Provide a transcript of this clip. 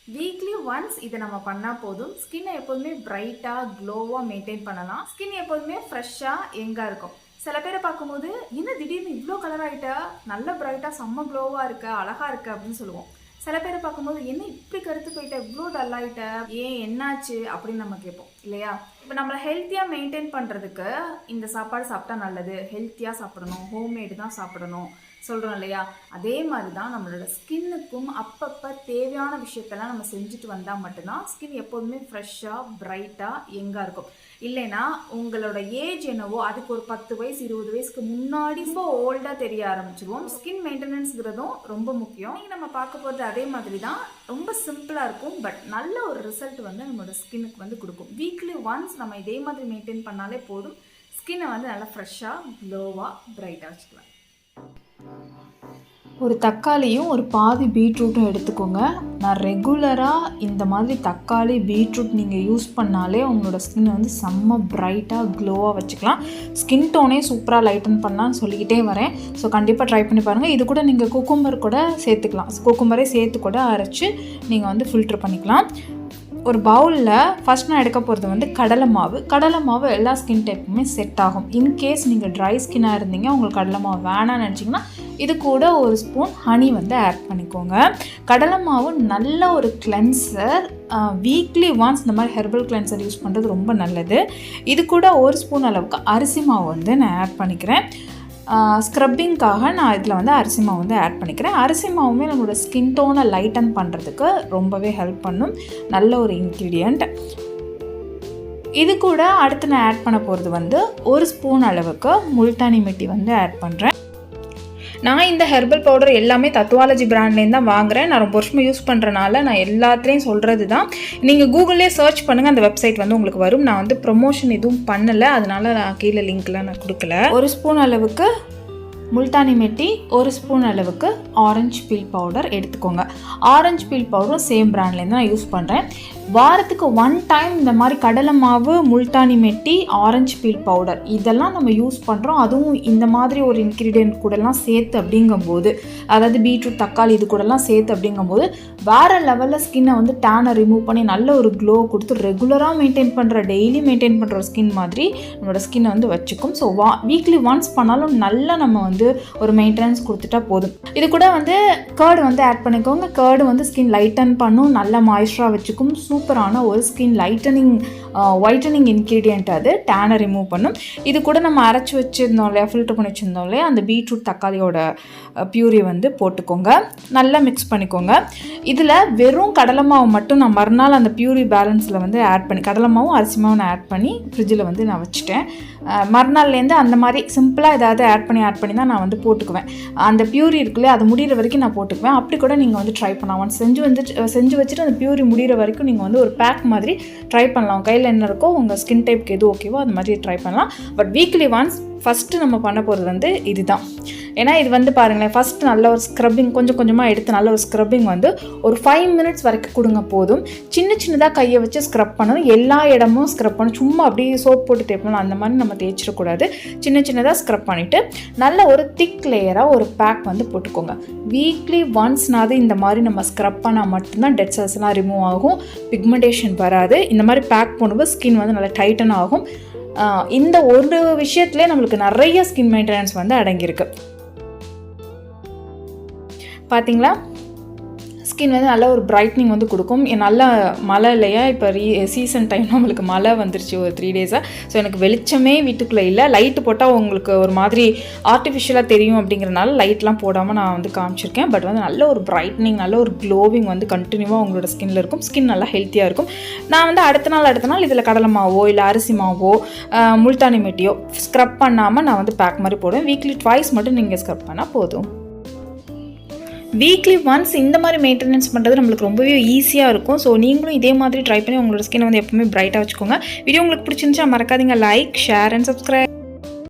Weekly once இதை நம்ம பண்ணால் போதும். ஸ்கின்னை எப்போதுமே பிரைட்டாக க்ளோவாக மெயின்டைன் பண்ணலாம். ஸ்கின் எப்போதுமே ஃப்ரெஷ்ஷாக எங்கே இருக்கும். சில பேரை பார்க்கும்போது என்ன திடீர்னு இவ்வளோ கலர் ஆகிட்டா, நல்ல பிரைட்டாக செம்ம க்ளோவாக இருக்க, அழகாக இருக்க அப்படின்னு சொல்லுவோம். சில பேரை பார்க்கும்போது என்ன இப்படி கருத்து போயிட்ட, இவ்வளோ டல் ஆகிட்ட, ஏன் என்னாச்சு அப்படின்னு நம்ம கேட்போம் இல்லையா. இப்போ நம்மளை ஹெல்த்தியாக மெயின்டைன் பண்ணுறதுக்கு இந்த சாப்பாடு சாப்பிட்டா நல்லது, ஹெல்த்தியாக சாப்பிடணும், ஹோம்மேடு தான் சாப்பிடணும் சொல்கிறோம் இல்லையா. அதே மாதிரி தான் நம்மளோட ஸ்கின்னுக்கும் அப்பப்போ தேவையான விஷயத்தெல்லாம் நம்ம செஞ்சுட்டு வந்தால் மட்டும்தான் ஸ்கின் எப்போதுமே ஃப்ரெஷ்ஷாக ப்ரைட்டாக எங்கே இருக்கும். இல்லைன்னா உங்களோட ஏஜ் என்னவோ அதுக்கு ஒரு 10 வயசு 20 வயசுக்கு முன்னாடி ரொம்ப ஓல்டாக தெரிய ஆரம்பிச்சிருவோம். ஸ்கின் மெயின்டெனன்ஸ்ங்கிறதும் ரொம்ப முக்கியம். நீங்கள் நம்ம பார்க்க போகிறது அதே மாதிரி தான், ரொம்ப சிம்பிளாக இருக்கும். பட் நல்ல ஒரு ரிசல்ட் வந்து நம்மளோட ஸ்கின்னுக்கு வந்து கொடுக்கும். வீக்லி ஒன்ஸ் நம்ம இதே மாதிரி மெயின்டைன் பண்ணாலே போதும், ஸ்கின்னை வந்து நல்லா ஃப்ரெஷ்ஷாக க்ளோவாக ப்ரைட்டாக வச்சுக்கலாம். ஒரு தக்காளியும் ஒரு பாதி பீட்ரூட்டும் எடுத்துக்கோங்க. நான் ரெகுலராக இந்த மாதிரி தக்காளி பீட்ரூட் நீங்கள் யூஸ் பண்ணாலே உங்களோட ஸ்கின் வந்து செம்ம பிரைட்டாக க்ளோவாக வச்சுக்கலாம். ஸ்கின் டோனே சூப்பராக லைட்டன் பண்ணலான்னு சொல்லிக்கிட்டே வரேன். ஸோ கண்டிப்பாக ட்ரை பண்ணி பாருங்கள். இது கூட நீங்கள் குக்கும்பர் கூட சேர்த்துக்கலாம். குக்கும்பரே சேர்த்து கூட அரைச்சி நீங்கள் வந்து ஃபில்ட்ரு பண்ணிக்கலாம். ஒரு பவுலில் ஃபஸ்ட் நான் எடுக்க போகிறது வந்து கடலை மாவு எல்லா ஸ்கின் டைப்புமே செட் ஆகும். இன்கேஸ் நீங்கள் ட்ரை ஸ்கின்னாக இருந்தீங்க, உங்களுக்கு கடலை மாவு வேணான்னு நினச்சிங்கன்னா இது கூட ஒரு ஸ்பூன் ஹனி வந்து ஆட் பண்ணிக்கோங்க. கடலை மாவு நல்ல ஒரு கிளென்சர். வீக்லி ஒன்ஸ் இந்த மாதிரி ஹெர்பல் கிளென்சர் யூஸ் பண்ணுறது ரொம்ப நல்லது. இது கூட ஒரு ஸ்பூன் அளவுக்கு அரிசி மாவு வந்து நான் ஆட் பண்ணிக்கிறேன். ஸ்க்ரப்பிங்காக நான் இதில் வந்து அரிசி மாவு வந்து ஆட் பண்ணிக்கிறேன். அரிசி மாவுமே நம்மளோட ஸ்கின் டோனை லைட்டன் பண்ணுறதுக்கு ரொம்பவே ஹெல்ப் பண்ணும். நல்ல ஒரு இன்க்ரீடியண்ட். இது கூட அடுத்து நான் ஆட் பண்ண போகிறது வந்து ஒரு ஸ்பூன் அளவுக்கு முல்தானி மிட்டி வந்து ஆட் பண்ணுறேன். நான் இந்த ஹெர்பல் பவுடர் எல்லாமே தத்துவாலஜி பிராண்ட்லேருந்து தான் வாங்குகிறேன். நான் ரொம்ப வருஷமாக யூஸ் பண்ணுறனால நான் எல்லாத்துலேயும் சொல்கிறது தான். நீங்கள் கூகுள்லேயே சர்ச் பண்ணுங்கள், அந்த வெப்சைட் வந்து உங்களுக்கு வரும். நான் வந்து ப்ரொமோஷன் எதுவும் பண்ணலை, அதனால நான் கீழே லிங்க்லாம் நான் கொடுக்கல. ஒரு ஸ்பூன் அளவுக்கு முல்தானி மெட்டி, ஒரு ஸ்பூன் அளவுக்கு ஆரஞ்சு பீல் பவுடர் எடுத்துக்கோங்க. ஆரஞ்சு பீல் பவுடரும் சேம் பிராண்ட்லேருந்து நான் யூஸ் பண்ணுறேன். வாரத்துக்கு 1 டைம் இந்த மாதிரி கடலை மாவு, முல்தானி மெட்டி, ஆரஞ்சு பீல் பவுடர் இதெல்லாம் நம்ம யூஸ் பண்ணுறோம். அதுவும் இந்த மாதிரி ஒரு இன்க்ரீடியன்ட் கூடலாம் சேர்த்து அப்படிங்கும்போது, அதாவது பீட்ரூட், தக்காளி இது கூடலாம் சேர்த்து அப்படிங்கும்போது வேறு லெவலில் ஸ்கின்னை வந்து டேனை ரிமூவ் பண்ணி நல்ல ஒரு க்ளோ கொடுத்து ரெகுலராக மெயின்டைன் பண்ணுற, டெய்லி மெயின்டைன் பண்ணுற ஒரு ஸ்கின் மாதிரி நம்மளோட ஸ்கின்னை வந்து வச்சுக்கும். ஸோ வீக்லி ஒன்ஸ் பண்ணாலும் நல்லா நம்ம வந்து ஒரு மெயின்டெனன்ஸ் கொடுத்துட்டா போதும். இது கூட வந்து கர்டு வந்து ஆட் பண்ணிக்கோங்க. கர்டு வந்து ஸ்கின் லைட்டன் பண்ணும், நல்லா மாய்ஸ்சராக வச்சுக்கும். சூப்பரான ஒரு ஸ்கின் ஒயிட்டனிங் இன்க்ரீடியன்ட். அது டேனை ரிமூவ் பண்ணும். இது கூட நம்ம அரைச்சி வச்சுருந்தோம் இல்லையா, ஃபில்டர் பண்ணி வச்சுருந்தோம் இல்லையா, அந்த பீட்ரூட் தக்காளியோட பியூரி வந்து போட்டுக்கோங்க. நல்லா மிக்ஸ் பண்ணிக்கோங்க. இதில் வெறும் கடலை மாவு மட்டும் நான் மறுநாள் அந்த பியூரி பேலன்ஸில் வந்து ஆட் பண்ணி, கடலை மாவும் அரிசி மாவும் நான் ஆட் பண்ணி ஃப்ரிட்ஜில் வந்து நான் வச்சுட்டேன். மறுநாள்லேருந்து அந்த மாதிரி சிம்பிளாக ஏதாவது ஆட் பண்ணி தான் நான் வந்து போட்டுக்குவேன். அந்த பியூரி இருக்குல்ல, அது முடிகிற வரைக்கும் நான் போட்டுக்குவேன். அப்படி கூட நீங்கள் வந்து ட்ரை பண்ணலாம். ஒன்ஸ் செஞ்சு வச்சுட்டு அந்த பியூரி முடிகிற வரைக்கும் நீங்கள் வந்து ஒரு பேக் மாதிரி ட்ரை பண்ணலாம். கையில் என்ன இருக்கோ, உங்கள் ஸ்கின் டைப்புக்கு எது ஓகேவோ அது மாதிரி ட்ரை பண்ணலாம். பட் வீக்லி ஒன்ஸ் ஃபஸ்ட்டு நம்ம பண்ண போகிறது வந்து இதுதான். ஏன்னா இது வந்து பாருங்களேன், ஃபஸ்ட்டு நல்ல ஒரு ஸ்க்ரப்பிங் கொஞ்சம் கொஞ்சமாக எடுத்து நல்ல ஒரு ஸ்க்ரப்பிங் வந்து ஒரு 5 மினிட்ஸ் வரைக்கும் கொடுங்க போதும். சின்னதாக கையை வச்சு ஸ்க்ரப் பண்ணணும். எல்லா இடமும் ஸ்க்ரப் பண்ணணும். சும்மா அப்படியே சோப் போட்டு தேய்ப்பணும் அந்த மாதிரி நம்ம தேய்ச்சிடக்கூடாது. சின்னதாக ஸ்க்ரப் பண்ணிவிட்டு நல்ல ஒரு திக் லேயராக ஒரு பேக் வந்து போட்டுக்கோங்க. வீக்லி ஒன்ஸ்னாவது இந்த மாதிரி நம்ம ஸ்க்ரப் பண்ணால் மட்டும்தான் டெட் செல்ஸ்லாம் ரிமூவ் ஆகும், பிக்மெண்டேஷன் வராது. இந்த மாதிரி பேக் போடும்போது ஸ்கின் வந்து நல்லா டைட்டன் ஆகும். இந்த ஒரு விஷயத்துலேயே நம்மளுக்கு நிறைய ஸ்கின் மெயின்டெனன்ஸ் வந்து அடங்கியிருக்கு. பார்த்தீங்களா, ஸ்கின் வந்து நல்ல ஒரு பிரைட்னிங் வந்து கொடுக்கும். நல்ல மழை இல்லையா, இப்போ சீசன் டைம் நம்மளுக்கு மழை வந்துருச்சு ஒரு 3 டேஸாக. ஸோ எனக்கு வெளிச்சமே வீட்டுக்குள்ளே இல்லை. லைட்டு போட்டால் உங்களுக்கு ஒரு மாதிரி ஆர்டிஃபிஷியலாக தெரியும் அப்படிங்கிறனால லைட்லாம் போடாமல் நான் வந்து காமிச்சிருக்கேன். பட் வந்து நல்ல ஒரு பிரைட்னிங், நல்ல ஒரு க்ளோவிங் வந்து கண்டினியூவாக உங்களோட ஸ்கின்னில் இருக்கும். ஸ்கின் நல்லா ஹெல்த்தியாக இருக்கும். நான் வந்து அடுத்த நாள் இதில் கடலை மாவோ இல்லை அரிசி மாவோ முல்தானி மெட்டியோ ஸ்க்ரப் பண்ணாமல் நான் வந்து பேக் மாதிரி போடுவேன். வீக்லி 2 மட்டும் நீங்கள் ஸ்க்ரப் பண்ணால் போதும். வீக்லி ஒன்ஸ் இந்த மாதிரி மெயின்டெனன்ஸ் பண்ணுறது நம்மளுக்கு ரொம்பவே ஈஸியாக இருக்கும். ஸோ நீங்களும் இதே மாதிரி ட்ரை பண்ணி உங்களோட ஸ்கின் வந்து எப்பவுமே பிரைட்டாக வச்சுக்கோங்க. வீடியோ உங்களுக்கு பிடிச்சிருந்துச்சா மறக்காதீங்க லைக், ஷேர் அண்ட் சப்ஸ்கிரைப்.